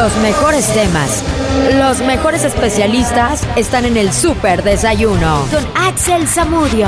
Los mejores temas, los mejores especialistas están en el Súper Desayuno con Axel Zamudio.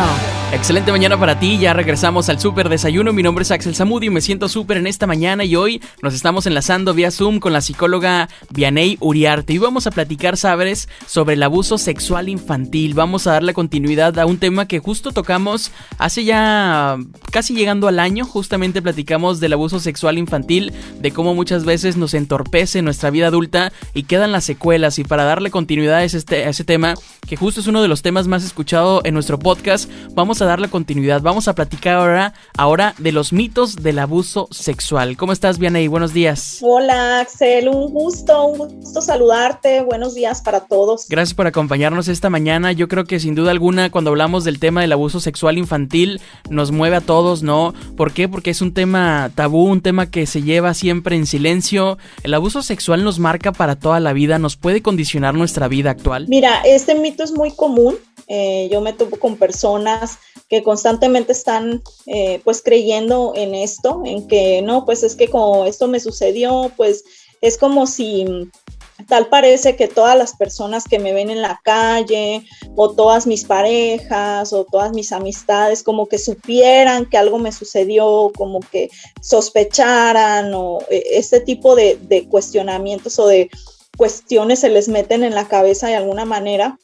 Excelente mañana para ti, ya regresamos al Súper Desayuno. Mi nombre es Axel Zamudio y me siento súper en esta mañana y hoy nos estamos enlazando vía Zoom con la psicóloga Vianey Uriarte y vamos a platicar, sabes, sobre el abuso sexual infantil. Vamos a darle continuidad a un tema que justo tocamos hace ya casi llegando al año. Justamente platicamos del abuso sexual infantil, de cómo muchas veces nos entorpece nuestra vida adulta y quedan las secuelas. Y para darle continuidad a ese tema, que justo es uno de los temas más escuchados en nuestro podcast, vamos a darle continuidad. Vamos a platicar ahora de los mitos del abuso sexual. ¿Cómo estás, Vianey? Buenos días. Hola, Axel. Un gusto saludarte. Buenos días para todos. Gracias por acompañarnos esta mañana. Yo creo que sin duda alguna cuando hablamos del tema del abuso sexual infantil nos mueve a todos, ¿no? ¿Por qué? Porque es un tema tabú, un tema que se lleva siempre en silencio. El abuso sexual nos marca para toda la vida, nos puede condicionar nuestra vida actual. Mira, este mito es muy común. Yo me topo con personas que constantemente están pues creyendo en esto, en que no, pues es que como esto me sucedió, pues es como si tal parece que todas las personas que me ven en la calle o todas mis parejas o todas mis amistades como que supieran que algo me sucedió, como que sospecharan o este tipo de cuestionamientos o de cuestiones se les meten en la cabeza de alguna manera.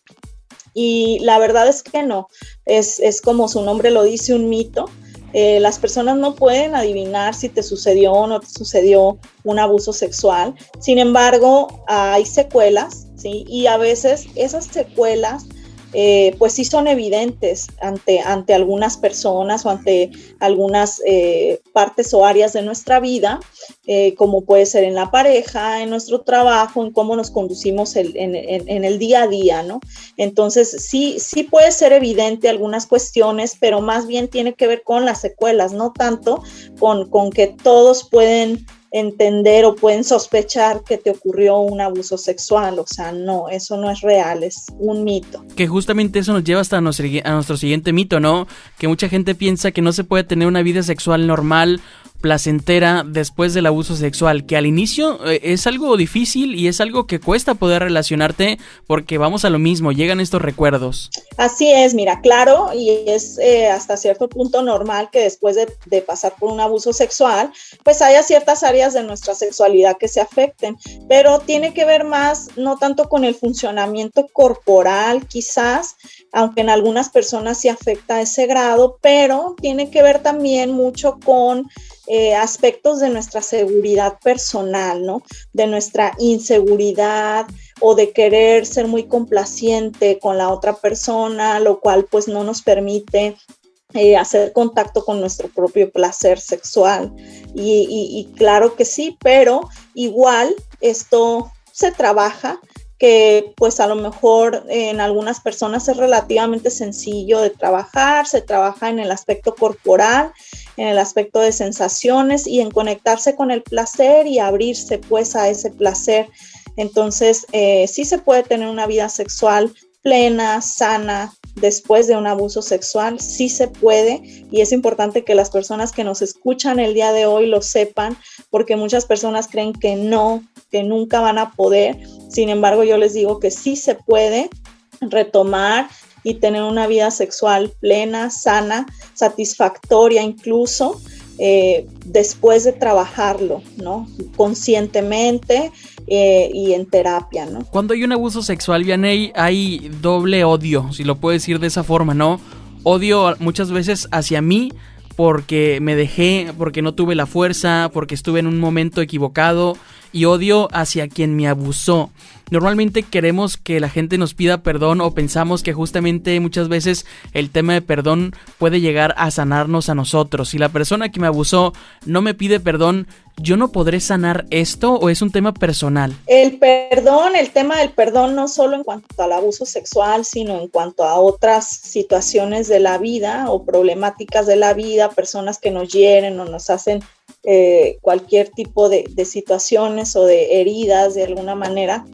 Y la verdad es que no, es como su nombre lo dice, un mito. Las personas no pueden adivinar si te sucedió o no te sucedió un abuso sexual. Sin embargo, hay secuelas, ¿sí? Y a veces esas secuelas pues sí son evidentes ante algunas personas o ante algunas partes o áreas de nuestra vida, como puede ser en la pareja, en nuestro trabajo, en cómo nos conducimos en el día a día, ¿no? Entonces sí puede ser evidente algunas cuestiones, pero más bien tiene que ver con las secuelas, no tanto con que todos pueden entender o pueden sospechar que te ocurrió un abuso sexual. O sea, no, eso no es real, es un mito. Que justamente eso nos lleva hasta a nuestro siguiente mito, ¿no? Que mucha gente piensa que no se puede tener una vida sexual normal, placentera después del abuso sexual, que al inicio es algo difícil y es algo que cuesta poder relacionarte porque vamos a lo mismo, llegan estos recuerdos. Así es, mira, claro, y es hasta cierto punto normal que después de pasar por un abuso sexual, pues haya ciertas áreas de nuestra sexualidad que se afecten, pero tiene que ver más, no tanto con el funcionamiento corporal quizás, aunque en algunas personas sí afecta a ese grado, pero tiene que ver también mucho con aspectos de nuestra seguridad personal, ¿no? De nuestra inseguridad o de querer ser muy complaciente con la otra persona, lo cual pues no nos permite hacer contacto con nuestro propio placer sexual. Y claro que sí, pero igual esto se trabaja, que pues a lo mejor en algunas personas es relativamente sencillo de trabajar, se trabaja en el aspecto corporal, en el aspecto de sensaciones y en conectarse con el placer y abrirse pues a ese placer. Entonces sí se puede tener una vida sexual plena, sana, después de un abuso sexual, sí se puede, y es importante que las personas que nos escuchan el día de hoy lo sepan, porque muchas personas creen que no, que nunca van a poder. Sin embargo, yo les digo que sí se puede retomar y tener una vida sexual plena, sana, satisfactoria incluso, después de trabajarlo, ¿no? Conscientemente y en terapia, ¿no? Cuando hay un abuso sexual, Vianey, hay doble odio, si lo puedo decir de esa forma, ¿no? Odio muchas veces hacia mí porque me dejé, porque no tuve la fuerza, porque estuve en un momento equivocado, y odio hacia quien me abusó. Normalmente queremos que la gente nos pida perdón o pensamos que justamente muchas veces el tema de perdón puede llegar a sanarnos a nosotros. Si la persona que me abusó no me pide perdón, ¿yo no podré sanar esto o es un tema personal? El tema del perdón no solo en cuanto al abuso sexual, sino en cuanto a otras situaciones de la vida o problemáticas de la vida, personas que nos hieren o nos hacen cualquier tipo de situaciones o de heridas de alguna manera.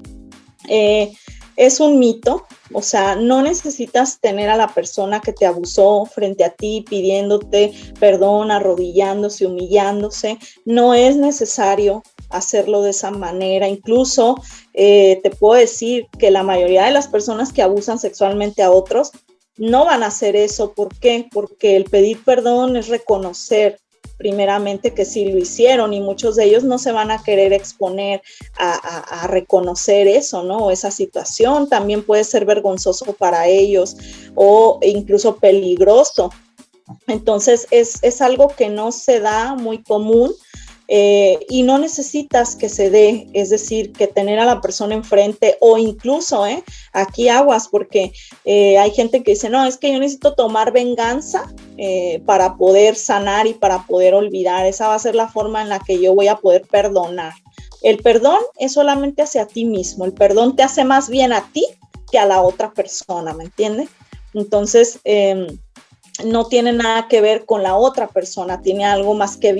Es un mito, o sea, no necesitas tener a la persona que te abusó frente a ti pidiéndote perdón, arrodillándose, humillándose. No es necesario hacerlo de esa manera. Incluso te puedo decir que la mayoría de las personas que abusan sexualmente a otros no van a hacer eso. ¿Por qué? Porque el pedir perdón es reconocer primeramente que sí lo hicieron, y muchos de ellos no se van a querer exponer a reconocer eso, ¿no? Esa situación también puede ser vergonzoso para ellos o incluso peligroso. Entonces es algo que no se da muy común. Y no necesitas que se dé, es decir, que tener a la persona enfrente, o incluso, aquí aguas, porque hay gente que dice, no, es que yo necesito tomar venganza para poder sanar y para poder olvidar. Esa va a ser la forma en la que yo voy a poder perdonar. El perdón es solamente hacia ti mismo, el perdón te hace más bien a ti que a la otra persona, ¿me entiendes? Entonces, no tiene nada que ver con la otra persona, tiene algo más que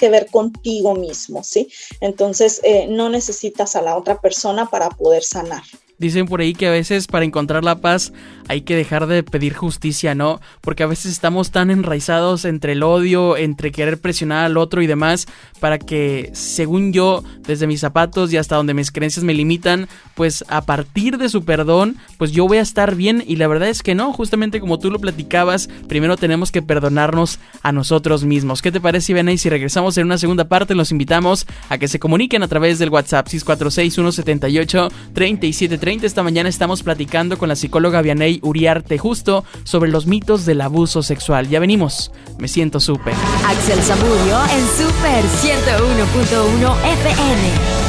ver contigo mismo, ¿sí? Entonces, no necesitas a la otra persona para poder sanar. Dicen por ahí que a veces para encontrar la paz hay que dejar de pedir justicia, ¿no? Porque a veces estamos tan enraizados entre el odio, entre querer presionar al otro y demás, para que, según yo, desde mis zapatos y hasta donde mis creencias me limitan, pues a partir de su perdón, pues yo voy a estar bien. Y la verdad es que no, justamente como tú lo platicabas, primero tenemos que perdonarnos a nosotros mismos. ¿Qué te parece, Vianey? Si regresamos en una segunda parte, los invitamos a que se comuniquen a través del WhatsApp 646-178-3730. Esta mañana estamos platicando con la psicóloga Vianey Uriarte justo sobre los mitos del abuso sexual. Ya venimos, me siento súper. Axel Zamudio en Super 101.1 FM.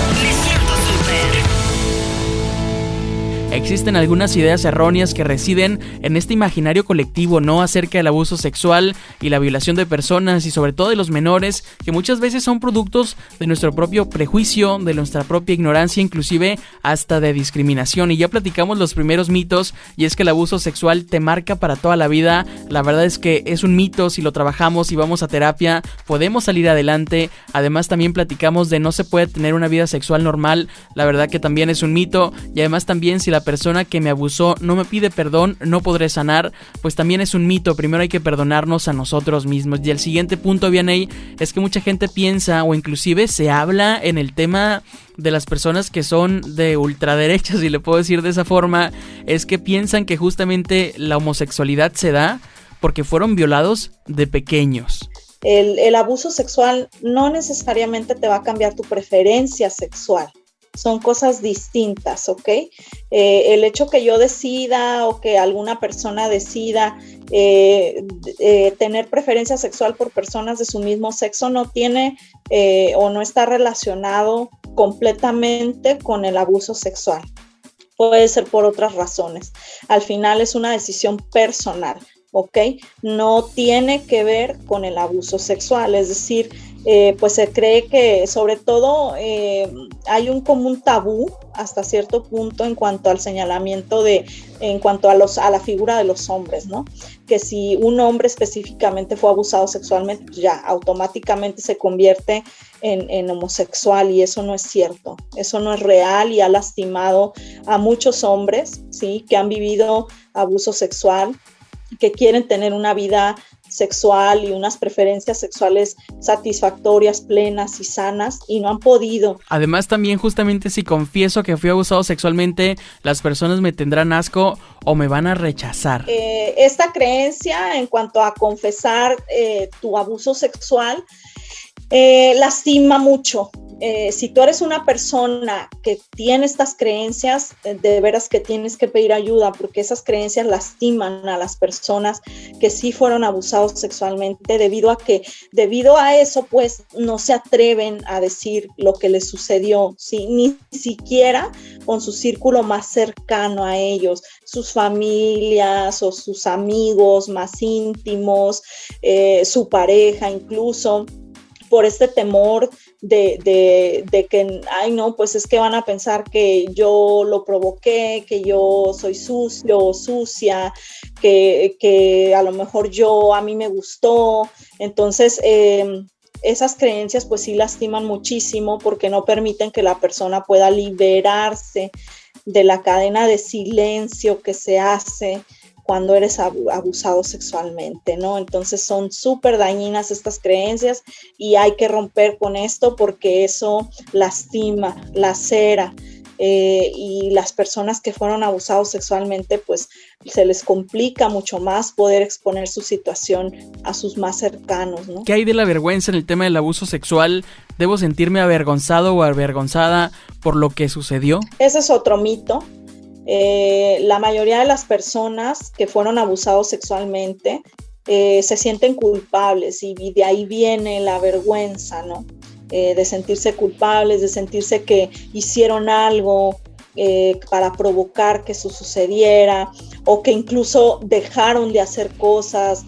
Existen algunas ideas erróneas que residen en este imaginario colectivo, ¿no? Acerca del abuso sexual y la violación de personas y sobre todo de los menores, que muchas veces son productos de nuestro propio prejuicio, de nuestra propia ignorancia, inclusive hasta de discriminación. Y ya platicamos los primeros mitos, y es que el abuso sexual te marca para toda la vida. La verdad es que es un mito. Si lo trabajamos y vamos a terapia, podemos salir adelante. Además, también platicamos de no se puede tener una vida sexual normal. La verdad que también es un mito. Y además también, si la persona que me abusó no me pide perdón, no podré sanar, pues también es un mito. Primero hay que perdonarnos a nosotros mismos. Y el siguiente punto, Vianey, es que mucha gente piensa, o inclusive se habla en el tema de las personas que son de ultraderecha, si le puedo decir de esa forma, es que piensan que justamente la homosexualidad se da porque fueron violados de pequeños. El abuso sexual no necesariamente te va a cambiar tu preferencia sexual. Son cosas distintas, ¿ok? El hecho que yo decida o que alguna persona decida tener preferencia sexual por personas de su mismo sexo no tiene o no está relacionado completamente con el abuso sexual. Puede ser por otras razones. Al final es una decisión personal, ¿ok? No tiene que ver con el abuso sexual, es decir, pues se cree que sobre todo hay un común tabú hasta cierto punto en cuanto al señalamiento en cuanto a la figura de los hombres, ¿no? Que si un hombre específicamente fue abusado sexualmente, pues ya automáticamente se convierte en homosexual, y eso no es cierto, eso no es real y ha lastimado a muchos hombres, ¿sí? Que han vivido abuso sexual, que quieren tener una vida sexual y unas preferencias sexuales satisfactorias, plenas y sanas, y no han podido. Además, también justamente si confieso que fui abusado sexualmente, las personas me tendrán asco o me van a rechazar. Esta creencia en cuanto a confesar tu abuso sexual lastima mucho. Si tú eres una persona que tiene estas creencias, de veras que tienes que pedir ayuda, porque esas creencias lastiman a las personas que sí fueron abusados sexualmente, debido a eso, pues no se atreven a decir lo que les sucedió, ¿sí? Ni siquiera con su círculo más cercano a ellos, sus familias o sus amigos más íntimos, su pareja incluso, por este temor de que, ay no, pues es que van a pensar que yo lo provoqué, que yo soy sucio o sucia, que a lo mejor a mí me gustó. Entonces, esas creencias pues sí lastiman muchísimo, porque no permiten que la persona pueda liberarse de la cadena de silencio que se hace cuando eres abusado sexualmente, ¿no? Entonces son súper dañinas estas creencias y hay que romper con esto porque eso lastima, lacera. Y las personas que fueron abusados sexualmente, pues se les complica mucho más poder exponer su situación a sus más cercanos, ¿no? ¿Qué hay de la vergüenza en el tema del abuso sexual? ¿Debo sentirme avergonzado o avergonzada por lo que sucedió? Ese es otro mito. La mayoría de las personas que fueron abusados sexualmente se sienten culpables y de ahí viene la vergüenza, ¿no? De sentirse culpables, de sentirse que hicieron algo para provocar que eso sucediera, o que incluso dejaron de hacer cosas,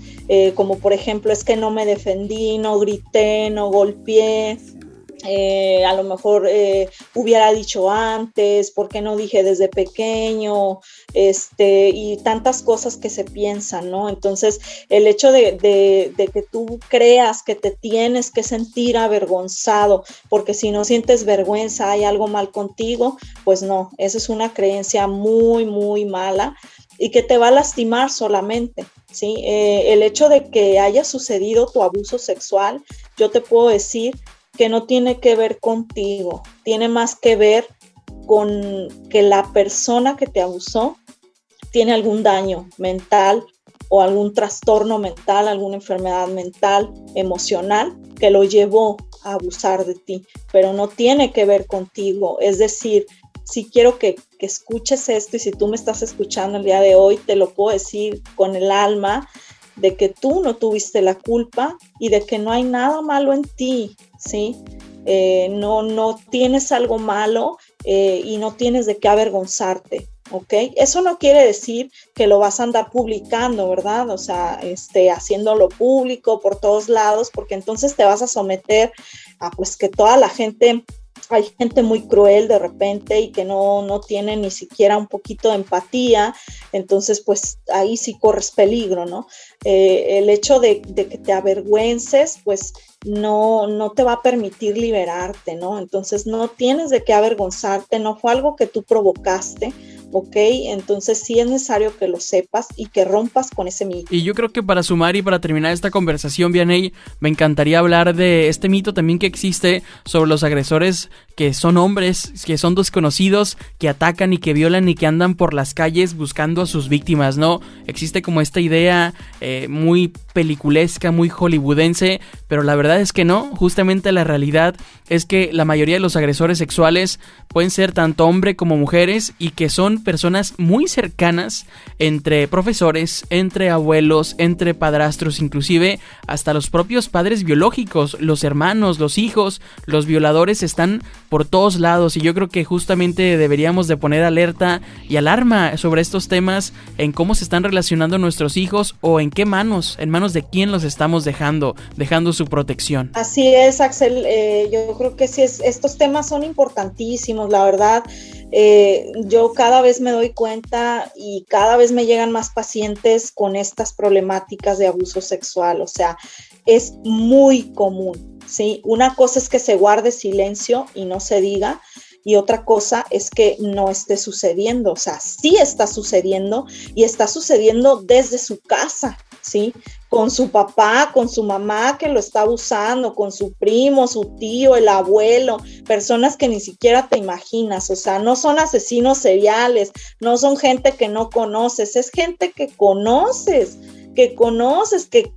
como por ejemplo, es que no me defendí, no grité, no golpeé. A lo mejor hubiera dicho antes, ¿por qué no dije desde pequeño? Y tantas cosas que se piensan, ¿no? Entonces, el hecho de que tú creas que te tienes que sentir avergonzado, porque si no sientes vergüenza hay algo mal contigo, pues no, esa es una creencia muy, muy mala y que te va a lastimar solamente, ¿sí? El hecho de que haya sucedido tu abuso sexual, yo te puedo decir que no tiene que ver contigo, tiene más que ver con que la persona que te abusó tiene algún daño mental o algún trastorno mental, alguna enfermedad mental, emocional, que lo llevó a abusar de ti, pero no tiene que ver contigo. Es decir, si quiero que escuches esto y si tú me estás escuchando el día de hoy, te lo puedo decir con el alma, de que tú no tuviste la culpa y de que no hay nada malo en ti, ¿sí? No tienes algo malo y no tienes de qué avergonzarte, ¿ok? Eso no quiere decir que lo vas a andar publicando, ¿verdad? O sea, haciéndolo público por todos lados, porque entonces te vas a someter a pues que toda la gente... Hay gente muy cruel de repente y que no tiene ni siquiera un poquito de empatía, entonces pues ahí sí corres peligro, ¿no? El hecho de que te avergüences, pues no te va a permitir liberarte, ¿no? Entonces no tienes de qué avergonzarte, no fue algo que tú provocaste, ¿ok? Entonces sí es necesario que lo sepas y que rompas con ese mito. Y yo creo que para sumar y para terminar esta conversación, Vianey, me encantaría hablar de este mito también que existe sobre los agresores que son hombres, que son desconocidos, que atacan y que violan y que andan por las calles buscando a sus víctimas, ¿no? Existe como esta idea muy peliculesca, muy hollywoodense, pero la verdad es que no. Justamente la realidad es que la mayoría de los agresores sexuales pueden ser tanto hombres como mujeres y que son personas muy cercanas entre profesores, entre abuelos, entre padrastros, inclusive hasta los propios padres biológicos, los hermanos, los hijos. Los violadores están por todos lados y yo creo que justamente deberíamos de poner alerta y alarma sobre estos temas, en cómo se están relacionando nuestros hijos o en qué manos, en manos de quién los estamos dejando su protección. Así es, Axel, yo creo que sí, estos temas son importantísimos, la verdad. Yo cada vez me doy cuenta y cada vez me llegan más pacientes con estas problemáticas de abuso sexual, o sea, es muy común, ¿sí? Una cosa es que se guarde silencio y no se diga, y otra cosa es que no esté sucediendo, o sea, sí está sucediendo y está sucediendo desde su casa, ¿sí? Con su papá, con su mamá que lo está abusando, con su primo, su tío, el abuelo, personas que ni siquiera te imaginas, o sea, no son asesinos seriales, no son gente que no conoces, es gente que conoces, que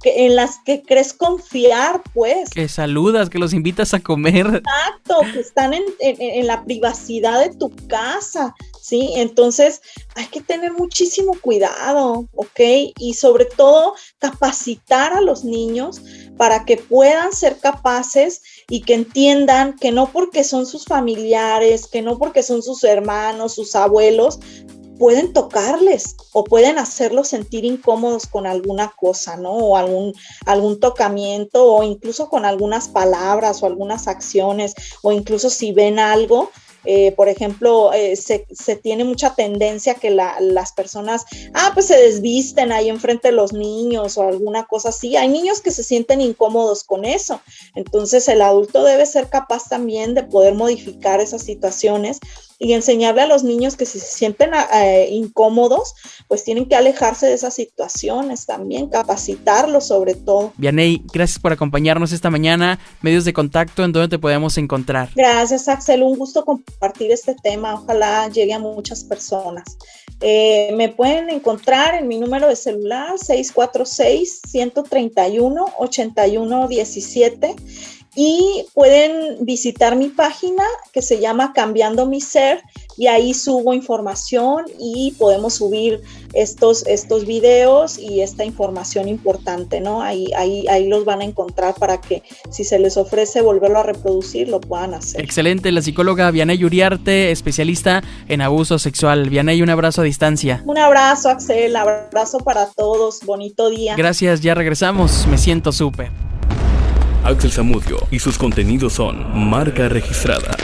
en las que crees confiar, pues. Que saludas, que los invitas a comer. Exacto, que están en la privacidad de tu casa, ¿sí? Entonces hay que tener muchísimo cuidado, ¿ok? Y sobre todo capacitar a los niños para que puedan ser capaces y que entiendan que no porque son sus familiares, que no porque son sus hermanos, sus abuelos, pueden tocarles o pueden hacerlos sentir incómodos con alguna cosa, ¿no? O algún tocamiento o incluso con algunas palabras o algunas acciones o incluso si ven algo. Por ejemplo, se tiene mucha tendencia que las personas, pues se desvisten ahí enfrente de los niños o alguna cosa así. Hay niños que se sienten incómodos con eso. Entonces el adulto debe ser capaz también de poder modificar esas situaciones y enseñarle a los niños que si se sienten incómodos, pues tienen que alejarse de esas situaciones también, capacitarlos sobre todo. Vianey, gracias por acompañarnos esta mañana. Medios de contacto, ¿en dónde te podemos encontrar? Gracias, Axel, un gusto compartir este tema, ojalá llegue a muchas personas. Me pueden encontrar en mi número de celular 646-131-8117 y pueden visitar mi página que se llama Cambiando Mi Ser, y ahí subo información y podemos subir estos videos y esta información importante, ¿no? Ahí los van a encontrar para que si se les ofrece volverlo a reproducir, lo puedan hacer. Excelente, la psicóloga Vianey Uriarte, especialista en abuso sexual. Vianey, un abrazo a distancia. Un abrazo, Axel, abrazo para todos, bonito día. Gracias, ya regresamos, me siento súper. Axel Zamudio y sus contenidos son marca registrada.